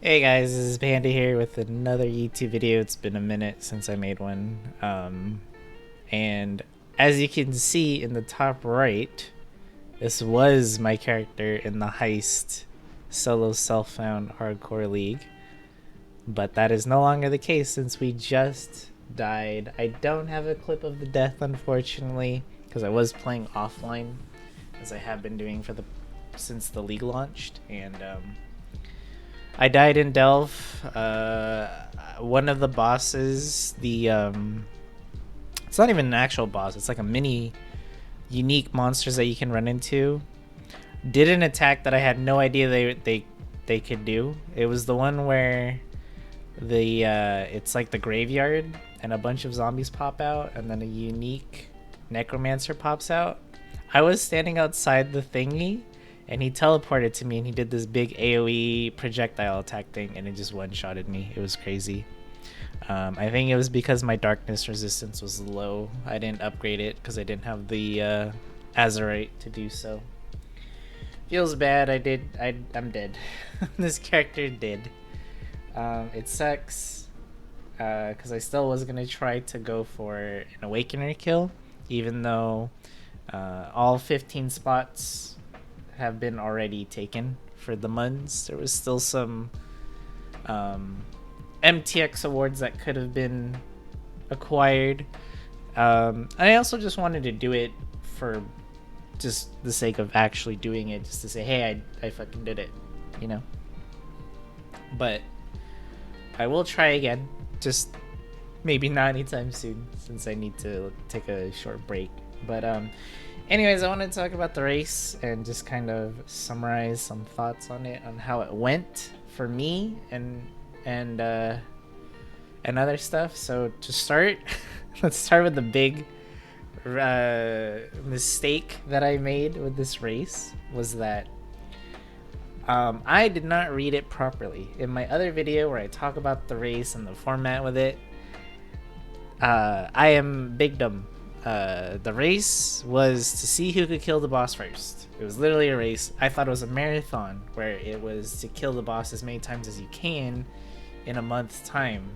Hey guys, this is Panda here with another YouTube video. It's been a minute since I made one. And as you can see in the top right, this was my character in the Heist solo self-found hardcore league. But that is no longer the case since we just died. I don't have a clip of the death, unfortunately, because I was playing offline, as I have been doing since the league launched, and I died in Delve. One of the bosses, it's not even an actual boss. It's like a mini unique monsters that you can run into. Did an attack that I had no idea they could do. It was the one where it's like the graveyard and a bunch of zombies pop out, and then a unique necromancer pops out. I was standing outside the thingy, and he teleported to me, and he did this big AoE projectile attack thing, and it just one-shotted me. It was crazy. I think it was because my darkness resistance was low. I didn't upgrade it because I didn't have the Azerite to do so. Feels bad. I'm dead. This character did. It sucks because I still was gonna try to go for an Awakener kill, even though all 15 spots have been already taken for the Muns. There was still some MTX awards that could have been acquired. I also just wanted to do it for just the sake of actually doing it, just to say, hey, I fucking did it, you know? But I will try again, just maybe not anytime soon, since I need to take a short break. But anyways, I want to talk about the race and just kind of summarize some thoughts on it, on how it went for me and other stuff. So to start, let's start with the big mistake that I made with this race was that I did not read it properly. In my other video where I talk about the race and the format with it, I am big dumb. The race was to see who could kill the boss first. It was literally a race. I thought it was a marathon where it was to kill the boss as many times as you can in a month's time.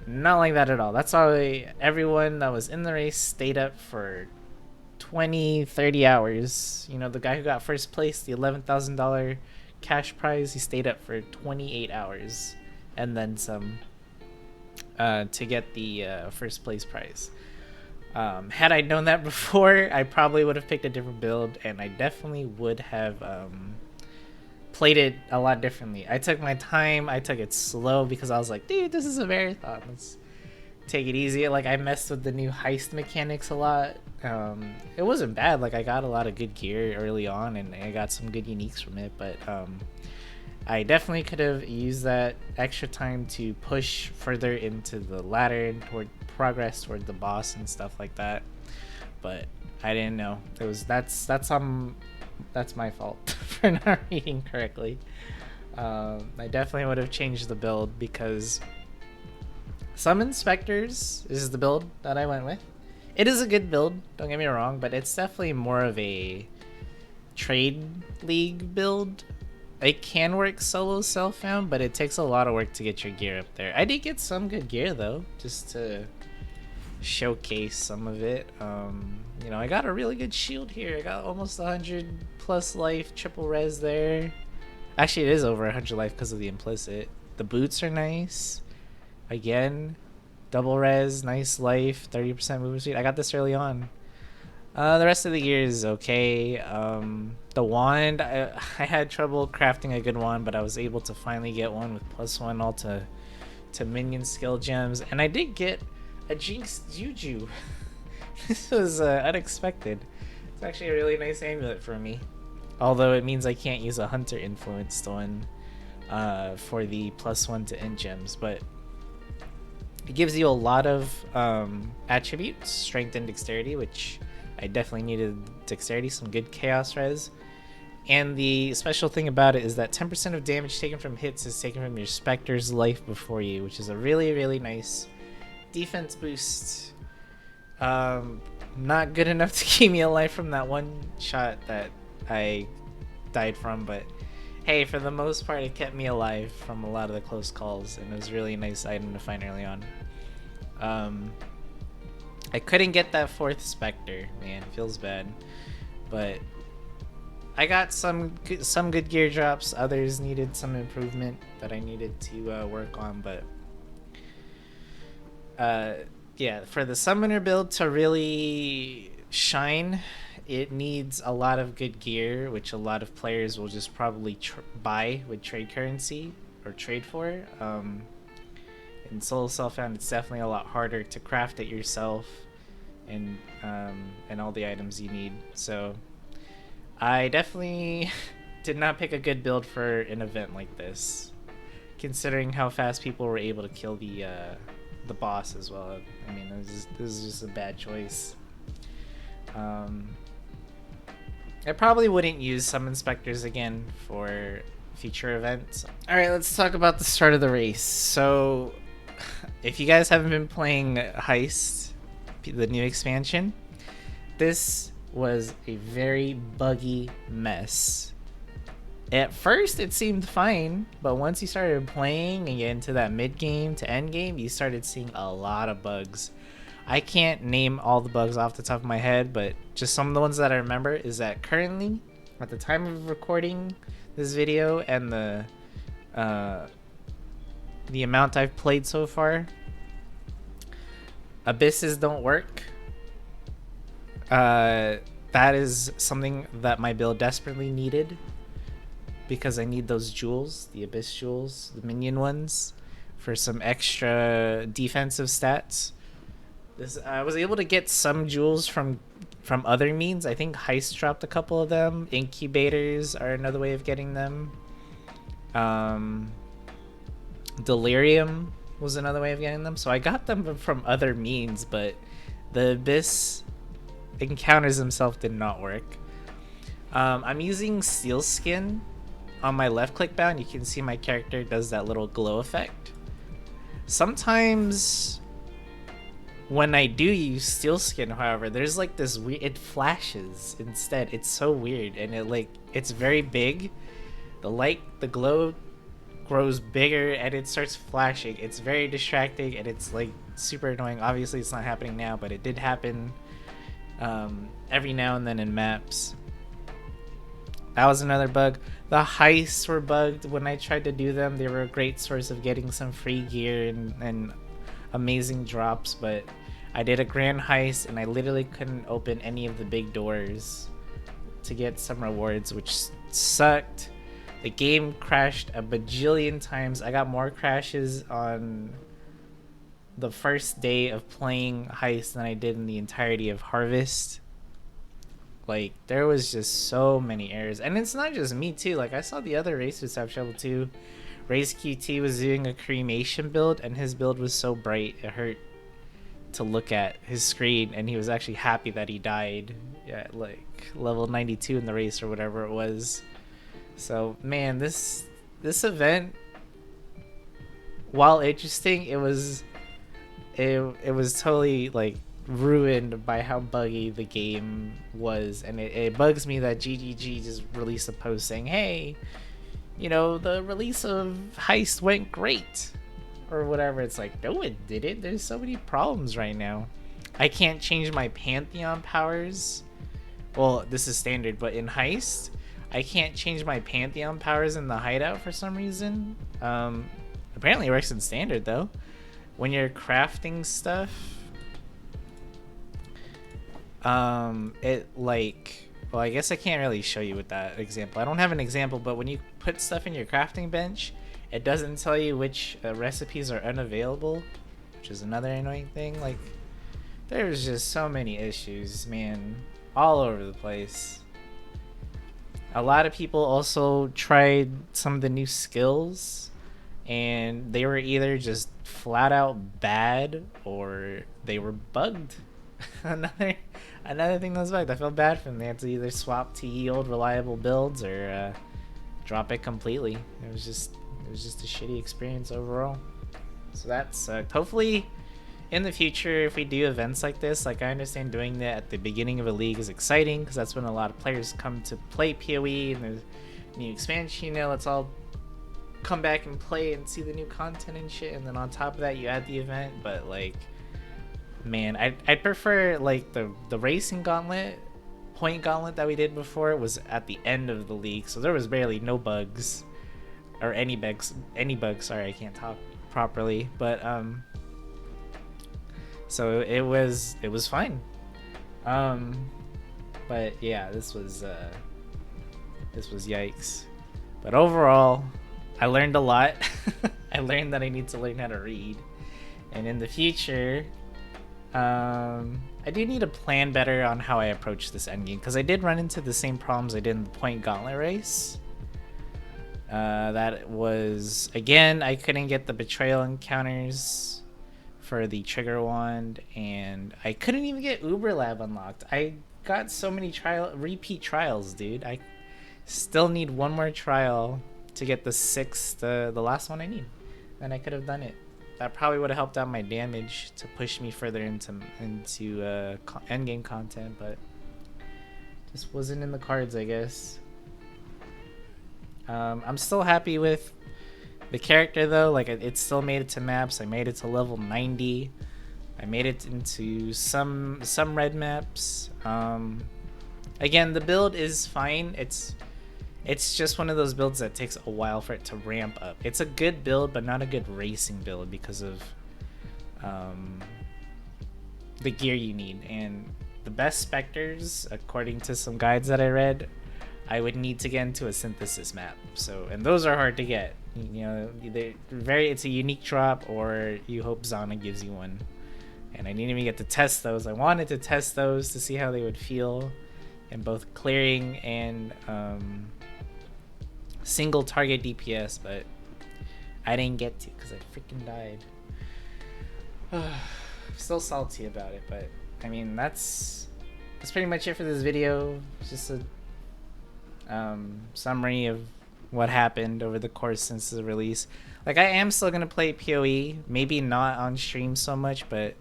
Not like that at all. That's why everyone that was in the race stayed up for 20-30 hours. You know, the guy who got first place, the $11,000 cash prize, he stayed up for 28 hours and then some to get the first place prize. Had I known that before, I probably would have picked a different build, and I definitely would have played it a lot differently. I took my time. I took it slow because I was like, dude, this is a marathon. Let's take it easy. Like, I messed with the new heist mechanics a lot. It wasn't bad. Like, I got a lot of good gear early on, and I got some good uniques from it, but I definitely could have used that extra time to push further into the ladder and toward progress toward the boss and stuff like that. But I didn't know. That's my fault for not reading correctly. I definitely would have changed the build because Summon Spectres is the build that I went with. It is a good build, don't get me wrong, but it's definitely more of a trade league build. It can work solo self-found, but it takes a lot of work to get your gear up there. I did get some good gear though, just to showcase some of it. You know, I got a really good shield here. I got almost 100 plus life, triple res there. Actually, it is over 100 life because of the implicit. The boots are nice. Again, double res, nice life, 30% movement speed. I got this early on. The rest of the gear is okay. The wand, I had trouble crafting a good wand, but I was able to finally get one with +1 all to minion skill gems, and I did get a Jinx Juju. This was unexpected. It's actually a really nice amulet for me, although it means I can't use a hunter influenced one for the +1 to end gems, but it gives you a lot of attributes, strength and dexterity, which I definitely needed. Dexterity, some good chaos res. And the special thing about it is that 10% of damage taken from hits is taken from your Spectre's life before you, which is a really, really nice defense boost. Not good enough to keep me alive from that one shot that I died from, but hey, for the most part, it kept me alive from a lot of the close calls, and it was really a nice item to find early on. I couldn't get that 4th Spectre, man, it feels bad, but I got some good gear drops. Others needed some improvement that I needed to work on, but yeah, for the summoner build to really shine, it needs a lot of good gear, which a lot of players will just probably buy with trade currency or trade for. In solo self-found, it's definitely a lot harder to craft it yourself and all the items you need. So I definitely did not pick a good build for an event like this, considering how fast people were able to kill the boss as well. I mean, this is just a bad choice. I probably wouldn't use Summon Spectres again for future events. Alright, let's talk about the start of the race. So, if you guys haven't been playing Heist, the new expansion, this was a very buggy mess. At first, it seemed fine, but once you started playing and get into that mid-game to end-game, you started seeing a lot of bugs. I can't name all the bugs off the top of my head, but just some of the ones that I remember is that currently, at the time of recording this video and the amount I've played so far, abysses don't work. That is something that my build desperately needed, because I need those jewels, the abyss jewels, the minion ones, for some extra defensive stats. I was able to get some jewels from other means. I think Heist dropped a couple of them. Incubators are another way of getting them. Delirium was another way of getting them. So I got them from other means, but the Abyss encounters themselves did not work. I'm using Steel Skin on my left click bound. You can see my character does that little glow effect. Sometimes when I do use Steel Skin, however, there's like this weird, it flashes instead. It's so weird, and it's very big. The glow grows bigger and it starts flashing. It's very distracting and it's like super annoying. Obviously it's not happening now, but it did happen every now and then in maps. That was another bug. The heists were bugged when I tried to do them. They were a great source of getting some free gear and amazing drops, but I did a grand heist and I literally couldn't open any of the big doors to get some rewards, which sucked. The game crashed a bajillion times. I got more crashes on the first day of playing Heist than I did in the entirety of Harvest. Like, there was just so many errors. And it's not just me too. Like, I saw the other racers have trouble too. Race QT was doing a cremation build, and his build was so bright it hurt to look at his screen, and he was actually happy that he died at like level 92 in the race or whatever it was. So man, this event, while interesting, it was totally like ruined by how buggy the game was. And it bugs me that GGG just released a post saying, hey, you know, the release of Heist went great or whatever. It's like, no, it didn't. There's so many problems right now. I can't change my Pantheon powers. Well, this is standard, but in Heist I can't change my Pantheon powers in the hideout for some reason. Apparently it works in standard though. When you're crafting stuff, it like, well, I guess I can't really show you with that example. I don't have an example, but when you put stuff in your crafting bench, it doesn't tell you which recipes are unavailable, which is another annoying thing. Like, there's just so many issues, man, all over the place. A lot of people also tried some of the new skills, and they were either just flat out bad or they were bugged. Another thing that was bugged. I felt bad for them. They had to either swap to old reliable builds or drop it completely. It was just a shitty experience overall. So that sucked. Hopefully in the future, if we do events like this, like, I understand doing that at the beginning of a league is exciting because that's when a lot of players come to play PoE and they're new expansion, you know, let's all come back and play and see the new content and shit, and then on top of that you add the event. But like, man, I'd prefer like the racing gauntlet, point gauntlet that we did before was at the end of the league, so there was barely no bugs or any bugs. Sorry, I can't talk properly, but so it was fine. But yeah, this was yikes. But overall, I learned a lot. I learned that I need to learn how to read, and in the future, I do need to plan better on how I approach this endgame, because I did run into the same problems I did in the point gauntlet race. That was, again, I couldn't get the betrayal encounters for the trigger wand, and I couldn't even get Uber Lab unlocked. I got so many repeat trials, dude. I still need one more trial to get the last one I need. Then I could have done it. That probably would have helped out my damage to push me further into endgame content, but just wasn't in the cards, I guess. I'm still happy with the character though. Like, it still made it to maps. I made it to level 90. I made it into some red maps. Again, the build is fine. It's just one of those builds that takes a while for it to ramp up. It's a good build, but not a good racing build because of the gear you need. And the best Spectres, according to some guides that I read, I would need to get into a synthesis map. So, and those are hard to get. You know, it's a unique drop, or you hope Zana gives you one. And I didn't even get to test those. I wanted to test those to see how they would feel in both clearing and single target DPS, but I didn't get to because I freaking died. Still salty about it, but I mean, that's pretty much it for this video. It's just a summary of what happened over the course since the release. Like, I am still gonna play PoE, maybe not on stream so much, but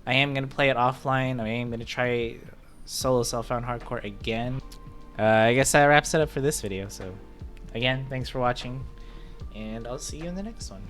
I am gonna play it offline. I am gonna try solo self-found hardcore again. I guess that wraps it up for this video. So again, thanks for watching, and I'll see you in the next one.